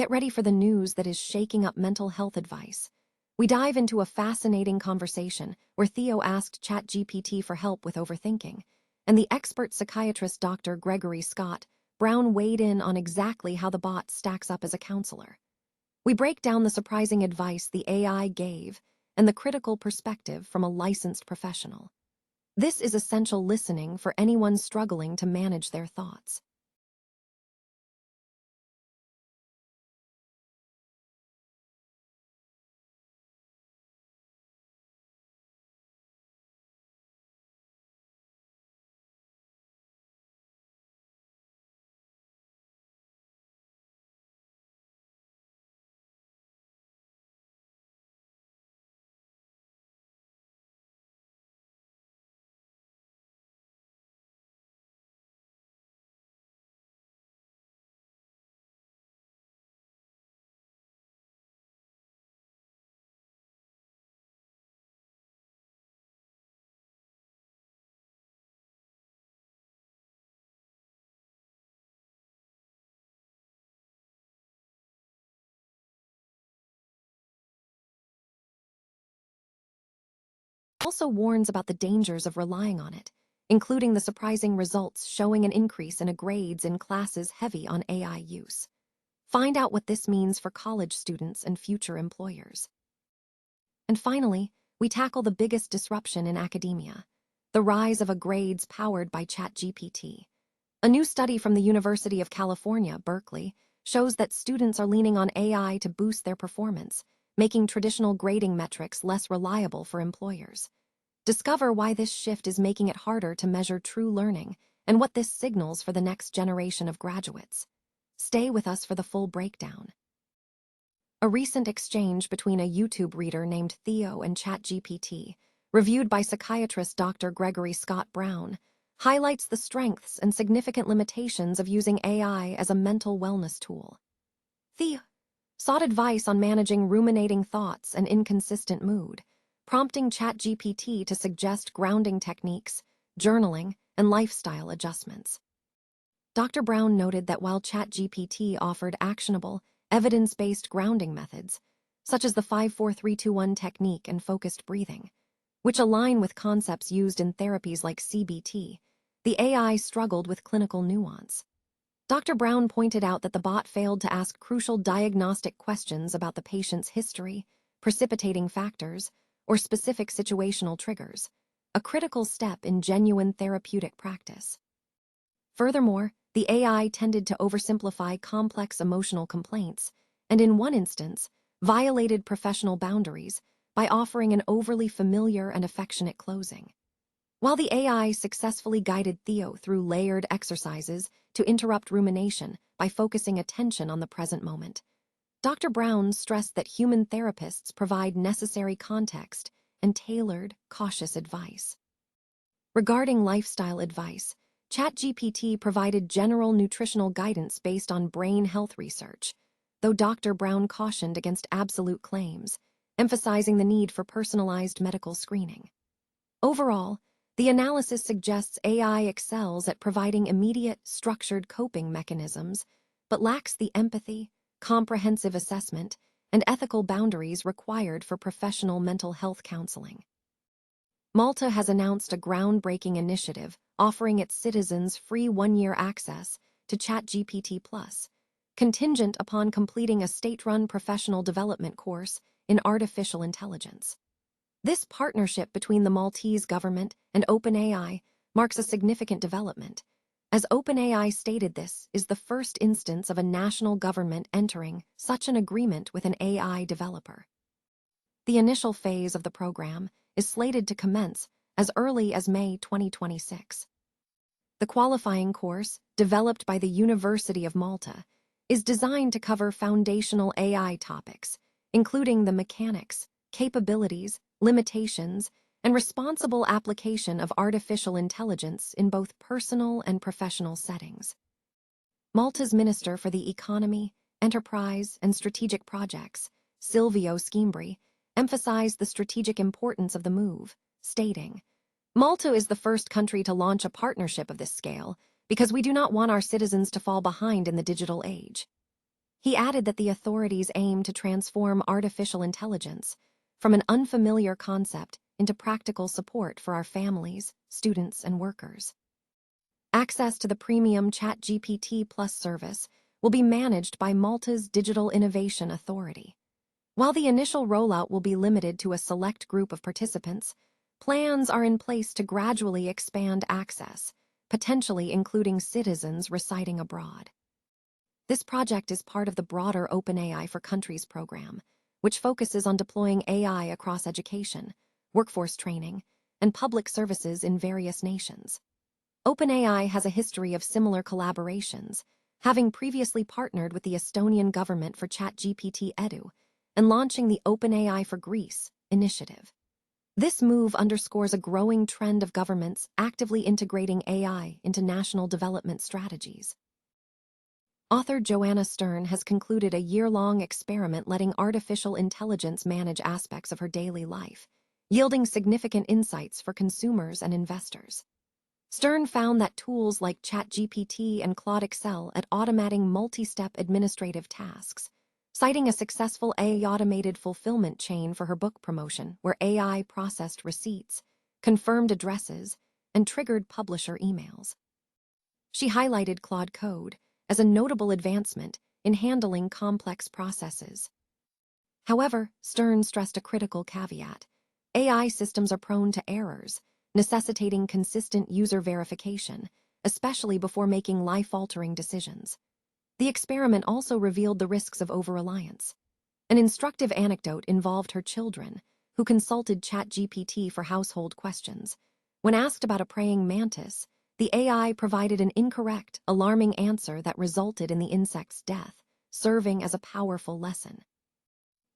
Get ready for the news that is shaking up mental health advice. We dive into a fascinating conversation where Theo asked ChatGPT for help with overthinking, and the expert psychiatrist Dr. Gregory Scott Brown weighed in on exactly how the bot stacks up as a counselor. We break down the surprising advice the AI gave and the critical perspective from a licensed professional. This is essential listening for anyone struggling to manage their thoughts. Also warns about the dangers of relying on it, including the surprising results showing an increase in grades in classes heavy on AI use. Find out what this means for college students and future employers. And finally, we tackle the biggest disruption in academia, the rise of grades powered by ChatGPT. A new study from the University of California, Berkeley, shows that students are leaning on AI to boost their performance, making traditional grading metrics less reliable for employers. Discover why this shift is making it harder to measure true learning and what this signals for the next generation of graduates. Stay with us for the full breakdown. A recent exchange between a YouTube reader named Theo and ChatGPT, reviewed by psychiatrist Dr. Gregory Scott Brown, highlights the strengths and significant limitations of using AI as a mental wellness tool. Theo sought advice on managing ruminating thoughts and inconsistent mood, prompting ChatGPT to suggest grounding techniques, journaling, and lifestyle adjustments. Dr. Brown noted that while ChatGPT offered actionable, evidence-based grounding methods, such as the 5-4-3-2-1 technique and focused breathing, which align with concepts used in therapies like CBT, the AI struggled with clinical nuance. Dr. Brown pointed out that the bot failed to ask crucial diagnostic questions about the patient's history, precipitating factors, or specific situational triggers, a critical step in genuine therapeutic practice. Furthermore, the AI tended to oversimplify complex emotional complaints, and in one instance, violated professional boundaries by offering an overly familiar and affectionate closing. While the AI successfully guided Theo through layered exercises to interrupt rumination by focusing attention on the present moment, Dr. Brown stressed that human therapists provide necessary context and tailored, cautious advice. Regarding lifestyle advice, ChatGPT provided general nutritional guidance based on brain health research, though Dr. Brown cautioned against absolute claims, emphasizing the need for personalized medical screening. Overall, the analysis suggests AI excels at providing immediate, structured coping mechanisms, but lacks the empathy, comprehensive assessment, and ethical boundaries required for professional mental health counseling. Malta has announced a groundbreaking initiative offering its citizens free one-year access to ChatGPT Plus, contingent upon completing a state-run professional development course in artificial intelligence. This partnership between the Maltese government and OpenAI marks a significant development, as OpenAI stated this is the first instance of a national government entering such an agreement with an AI developer. The initial phase of the program is slated to commence as early as May 2026. The qualifying course, developed by the University of Malta, is designed to cover foundational AI topics, including the mechanics, capabilities, limitations, and responsible application of artificial intelligence in both personal and professional settings. Malta's Minister for the Economy, Enterprise, and Strategic Projects, Silvio Schimbri, emphasized the strategic importance of the move, stating, "Malta is the first country to launch a partnership of this scale because we do not want our citizens to fall behind in the digital age." He added that the authorities aim to transform artificial intelligence from an unfamiliar concept into practical support for our families, students, and workers. Access to the premium ChatGPT Plus service will be managed by Malta's Digital Innovation Authority. While the initial rollout will be limited to a select group of participants, plans are in place to gradually expand access, potentially including citizens residing abroad. This project is part of the broader OpenAI for Countries program, which focuses on deploying AI across education, workforce training, and public services in various nations. OpenAI has a history of similar collaborations, having previously partnered with the Estonian government for ChatGPT Edu and launching the OpenAI for Greece initiative. This move underscores a growing trend of governments actively integrating AI into national development strategies. Author Joanna Stern has concluded a year-long experiment letting artificial intelligence manage aspects of her daily life, yielding significant insights for consumers and investors. Stern found that tools like ChatGPT and Claude excel at automating multi-step administrative tasks, citing a successful AI-automated fulfillment chain for her book promotion where AI processed receipts, confirmed addresses, and triggered publisher emails. She highlighted Claude Code as a notable advancement in handling complex processes. However, Stern stressed a critical caveat. AI systems are prone to errors, necessitating consistent user verification, especially before making life-altering decisions. The experiment also revealed the risks of over-reliance. An instructive anecdote involved her children, who consulted ChatGPT for household questions. When asked about a praying mantis, the AI provided an incorrect, alarming answer that resulted in the insect's death, serving as a powerful lesson.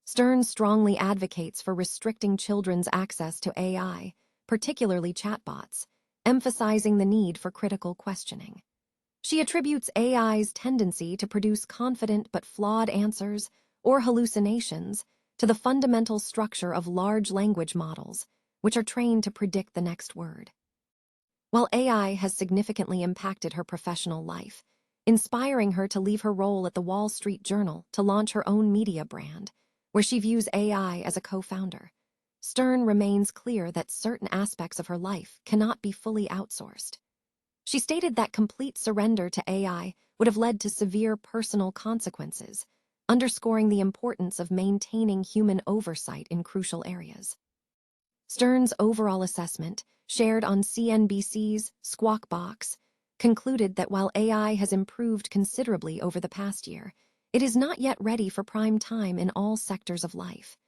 Stern strongly advocates for restricting children's access to AI, particularly chatbots, emphasizing the need for critical questioning. She attributes AI's tendency to produce confident but flawed answers or hallucinations to the fundamental structure of large language models, which are trained to predict the next word. While AI has significantly impacted her professional life, inspiring her to leave her role at the Wall Street Journal to launch her own media brand, where she views AI as a co-founder, Stern remains clear that certain aspects of her life cannot be fully outsourced. She stated that complete surrender to AI would have led to severe personal consequences, underscoring the importance of maintaining human oversight in crucial areas. Stern's overall assessment, shared on CNBC's Squawk Box, concluded that while AI has improved considerably over the past year, it is not yet ready for prime time in all sectors of life.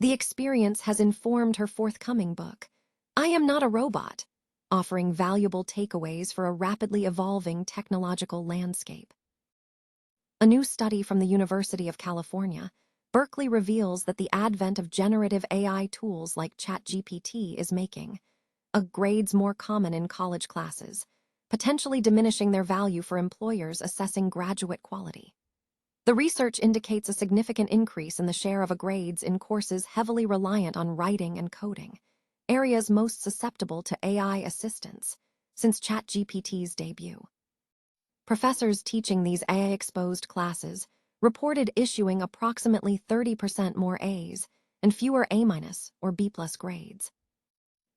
The experience has informed her forthcoming book, I Am Not a Robot, offering valuable takeaways for a rapidly evolving technological landscape. A new study from the University of California, Berkeley, reveals that the advent of generative AI tools like ChatGPT is making grades more common in college classes, potentially diminishing their value for employers assessing graduate quality. The research indicates a significant increase in the share of grades in courses heavily reliant on writing and coding, areas most susceptible to AI assistance since ChatGPT's debut. Professors teaching these AI-exposed classes reported issuing approximately 30% more A's and fewer A- or B+ grades.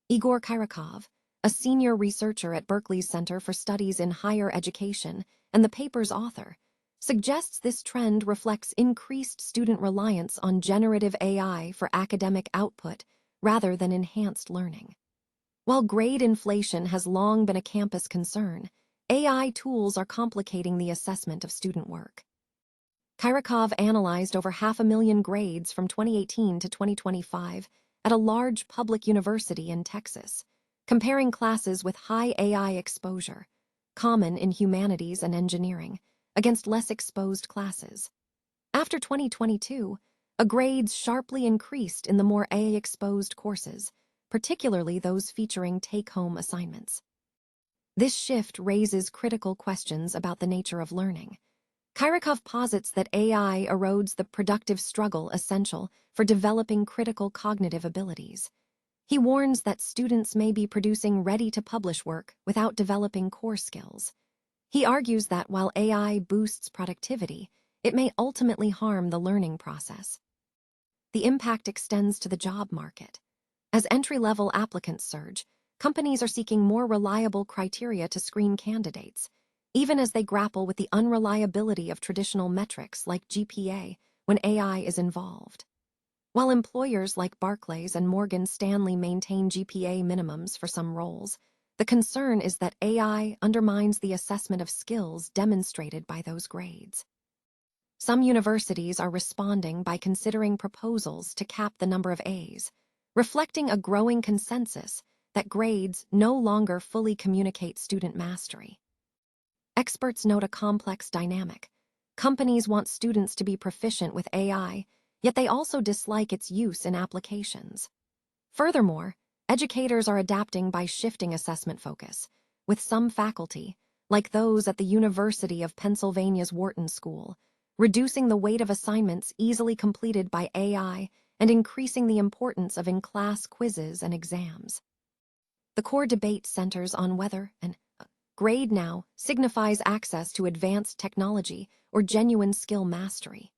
Igor Kyrikov, a senior researcher at Berkeley's Center for Studies in Higher Education and the paper's author, suggests this trend reflects increased student reliance on generative AI for academic output rather than enhanced learning. While grade inflation has long been a campus concern, AI tools are complicating the assessment of student work. Kyrikov analyzed over 500,000 grades from 2018 to 2025 at a large public university in Texas, comparing classes with high AI exposure, common in humanities and engineering, against less exposed classes. After 2022, grades sharply increased in the more AI-exposed courses, particularly those featuring take-home assignments. This shift raises critical questions about the nature of learning. Kyrikov posits that AI erodes the productive struggle essential for developing critical cognitive abilities. He warns that students may be producing ready-to-publish work without developing core skills. He argues that while AI boosts productivity, it may ultimately harm the learning process. The impact extends to the job market. As entry-level applicants surge, companies are seeking more reliable criteria to screen candidates, even as they grapple with the unreliability of traditional metrics like GPA when AI is involved. While employers like Barclays and Morgan Stanley maintain GPA minimums for some roles, the concern is that AI undermines the assessment of skills demonstrated by those grades. Some universities are responding by considering proposals to cap the number of A's, reflecting a growing consensus that grades no longer fully communicate student mastery. Experts note a complex dynamic. Companies want students to be proficient with AI, yet they also dislike its use in applications. Furthermore, educators are adapting by shifting assessment focus, with some faculty, like those at the University of Pennsylvania's Wharton School, reducing the weight of assignments easily completed by AI and increasing the importance of in-class quizzes and exams. The core debate centers on whether an grade now signifies access to advanced technology or genuine skill mastery.